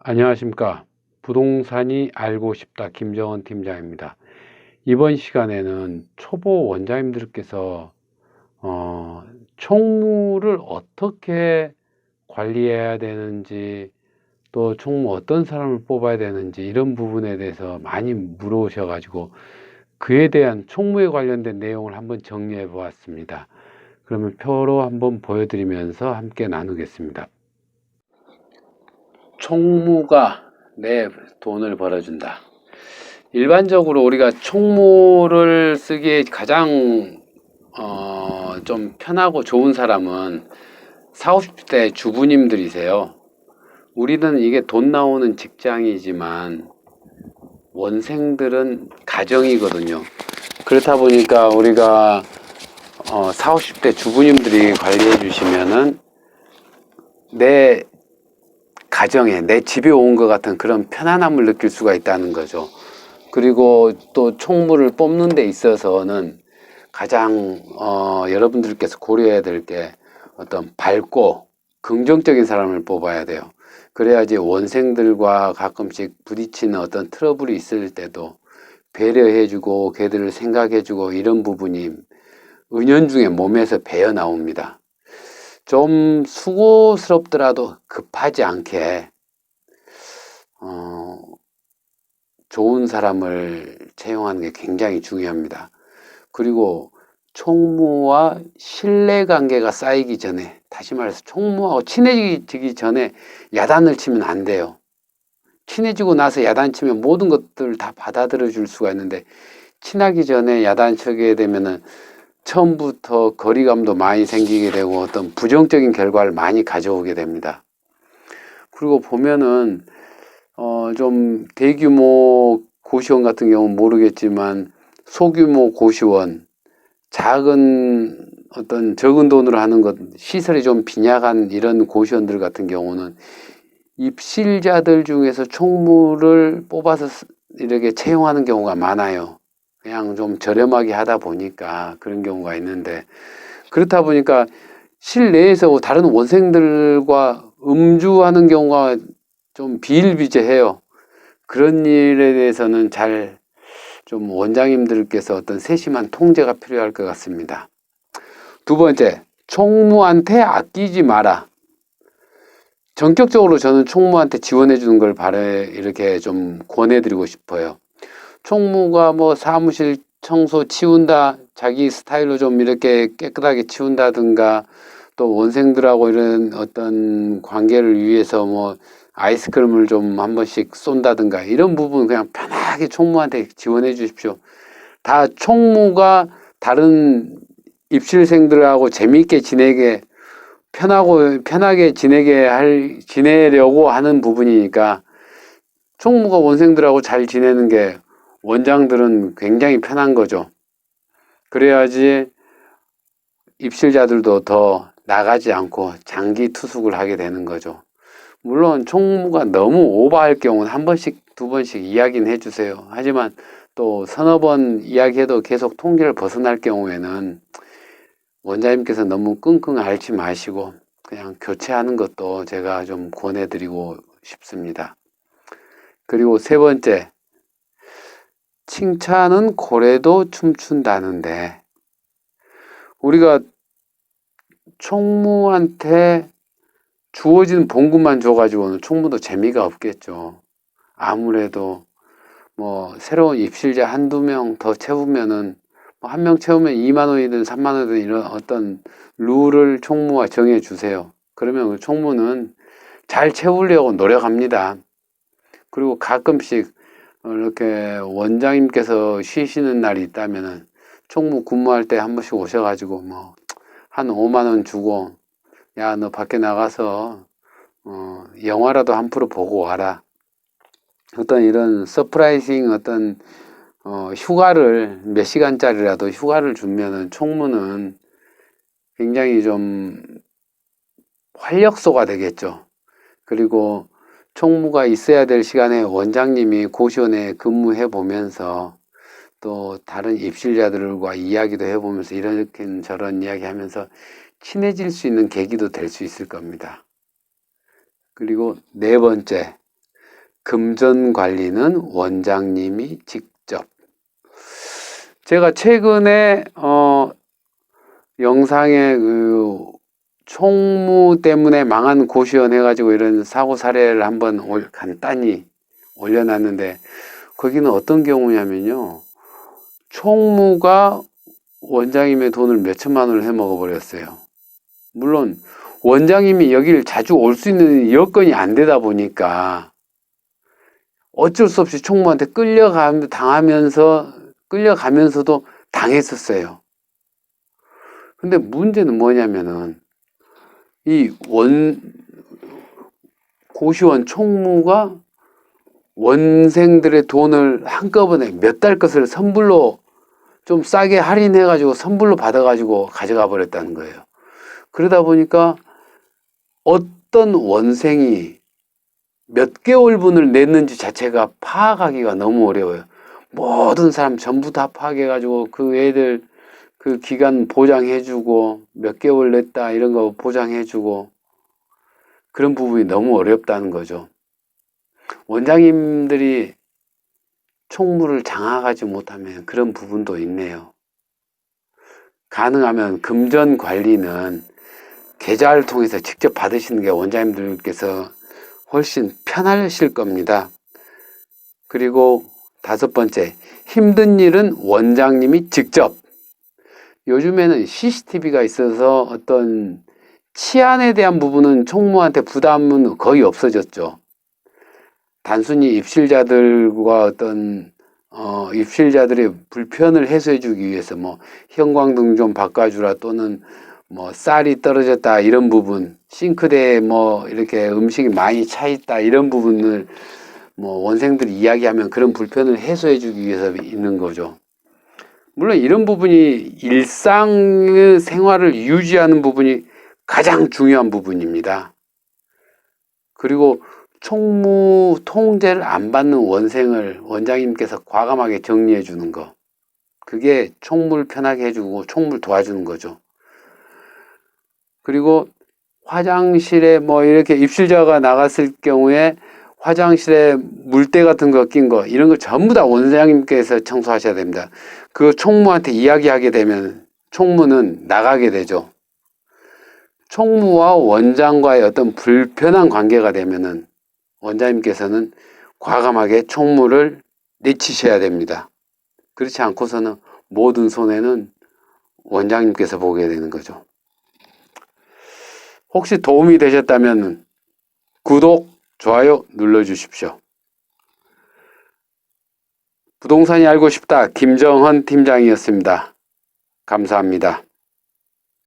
안녕하십니까. 부동산이 알고 싶다 김정원 팀장입니다. 이번 시간에는 초보 원장님들께서 총무를 어떻게 관리해야 되는지, 또 총무 어떤 사람을 뽑아야 되는지 이런 부분에 대해서 많이 물어오셔 가지고 그에 대한 총무에 관련된 내용을 한번 정리해 보았습니다. 그러면 표로 한번 보여드리면서 함께 나누겠습니다. 총무가 내 돈을 벌어준다. 일반적으로 우리가 총무를 쓰기에 가장 좀 편하고 좋은 사람은 40, 50대 주부님들이세요. 우리는 이게 돈 나오는 직장이지만 원생들은 가정이거든요. 그렇다 보니까 우리가 40, 50대 주부님들이 관리해 주시면은 내 가정에, 내 집에 온 것 같은 그런 편안함을 느낄 수가 있다는 거죠. 그리고 또 총무를 뽑는 데 있어서는 가장 여러분들께서 고려해야 될 게 어떤 밝고 긍정적인 사람을 뽑아야 돼요. 그래야지 원생들과 가끔씩 부딪히는 어떤 트러블이 있을 때도 배려해주고 걔들을 생각해주고 이런 부분이 은연중에 몸에서 배어 나옵니다. 좀 수고스럽더라도 급하지 않게 좋은 사람을 채용하는 게 굉장히 중요합니다. 그리고 총무와 신뢰관계가 쌓이기 전에, 다시 말해서 총무하고 친해지기 전에 야단을 치면 안 돼요. 친해지고 나서 야단 치면 모든 것들을 다 받아들여 줄 수가 있는데, 친하기 전에 야단 치게 되면은 처음부터 거리감도 많이 생기게 되고 어떤 부정적인 결과를 많이 가져오게 됩니다. 그리고 보면은 좀 대규모 고시원 같은 경우는 모르겠지만 소규모 고시원, 작은 어떤 적은 돈으로 하는 것, 시설이 좀 빈약한 이런 고시원들 같은 경우는 입실자들 중에서 총무를 뽑아서 이렇게 채용하는 경우가 많아요. 그냥 좀 저렴하게 하다 보니까 그런 경우가 있는데, 그렇다 보니까 실내에서 다른 원생들과 음주하는 경우가 좀 비일비재해요. 그런 일에 대해서는 잘 좀 원장님들께서 어떤 세심한 통제가 필요할 것 같습니다. 두 번째, 총무한테 아끼지 마라. 전격적으로 저는 총무한테 지원해 주는 걸 이렇게 좀 권해드리고 싶어요. 총무가 뭐 사무실 청소 치운다, 자기 스타일로 좀 이렇게 깨끗하게 치운다든가, 또 원생들하고 이런 어떤 관계를 위해서 뭐 아이스크림을 좀 한 번씩 쏜다든가 이런 부분 그냥 편하게 총무한테 지원해 주십시오. 다 총무가 다른 입실생들하고 재미있게 편하게 지내려고 하는 부분이니까 총무가 원생들하고 잘 지내는 게 원장들은 굉장히 편한 거죠. 그래야지 입실자들도 더 나가지 않고 장기 투숙을 하게 되는 거죠. 물론 총무가 너무 오버할 경우는 한 번씩, 두 번씩 이야기는 해주세요. 하지만 또 서너 번 이야기해도 계속 통제를 벗어날 경우에는 원장님께서 너무 끙끙 앓지 마시고 그냥 교체하는 것도 제가 좀 권해드리고 싶습니다. 그리고 세 번째, 칭찬은 고래도 춤춘다는데, 우리가 총무한테 주어진 봉급만 줘가지고는 총무도 재미가 없겠죠. 아무래도 뭐 새로운 입실자 한두 명 더 채우면은 한 명 채우면 2만 원이든 3만 원이든 이런 어떤 룰을 총무가 정해 주세요. 그러면 그 총무는 잘 채우려고 노력합니다. 그리고 가끔씩 이렇게 원장님께서 쉬시는 날이 있다면은 총무 근무할 때 한 번씩 오셔가지고 뭐 한 5만 원 주고, 야, 너 밖에 나가서 영화라도 한 프로 보고 와라. 어떤 이런 서프라이징 어떤 휴가를 몇 시간짜리라도 휴가를 주면은 총무는 굉장히 좀 활력소가 되겠죠. 그리고 총무가 있어야 될 시간에 원장님이 고시원에 근무해 보면서 또 다른 입실자들과 이야기도 해보면서 이렇게 저런 이야기 하면서 친해질 수 있는 계기도 될 수 있을 겁니다. 그리고 네 번째, 금전 관리는 원장님이 직접. 제가 최근에 영상에 그 총무 때문에 망한 고시원 해가지고 이런 사고 사례를 한번 간단히 올려놨는데, 거기는 어떤 경우냐면요, 총무가 원장님의 돈을 몇 천만 원을 해먹어 버렸어요. 물론 원장님이 여기를 자주 올 수 있는 여건이 안 되다 보니까 어쩔 수 없이 총무한테 끌려가면서도 당했었어요. 근데 문제는 뭐냐면은 이 고시원 총무가 원생들의 돈을 한꺼번에 몇 달 것을 선불로 좀 싸게 할인해가지고 선불로 받아가지고 가져가 버렸다는 거예요. 그러다 보니까 어떤 원생이 몇 개월분을 냈는지 자체가 파악하기가 너무 어려워요. 모든 사람 전부 다 파악해가지고 그 애들 그 기간 보장해주고 몇 개월 냈다 이런 거 보장해주고, 그런 부분이 너무 어렵다는 거죠. 원장님들이 총무를 장악하지 못하면 그런 부분도 있네요. 가능하면 금전 관리는 계좌를 통해서 직접 받으시는 게 원장님들께서 훨씬 편하실 겁니다. 그리고 5번째, 힘든 일은 원장님이 직접. 요즘에는 CCTV가 있어서 어떤 치안에 대한 부분은 총무한테 부담은 거의 없어졌죠. 단순히 입실자들과 어떤 입실자들의 불편을 해소해 주기 위해서 뭐 형광등 좀 바꿔주라, 또는 뭐 쌀이 떨어졌다 이런 부분, 싱크대에 뭐 이렇게 음식이 많이 차 있다 이런 부분을 뭐 원생들이 이야기하면 그런 불편을 해소해 주기 위해서 있는 거죠. 물론 이런 부분이 일상의 생활을 유지하는 부분이 가장 중요한 부분입니다. 그리고 총무 통제를 안 받는 원생을 원장님께서 과감하게 정리해 주는 거, 그게 총무를 편하게 해주고 총무를 도와주는 거죠. 그리고 화장실에 뭐 이렇게 입실자가 나갔을 경우에 화장실에 물때 같은 거 낀 거, 이런 거 전부 다 원장님께서 청소하셔야 됩니다. 그 총무한테 이야기하게 되면 총무는 나가게 되죠. 총무와 원장과의 어떤 불편한 관계가 되면은 원장님께서는 과감하게 총무를 내치셔야 됩니다. 그렇지 않고서는 모든 손해는 원장님께서 보게 되는 거죠. 혹시 도움이 되셨다면 구독, 좋아요 눌러주십시오. 부동산이 알고 싶다, 김정헌 팀장이었습니다. 감사합니다.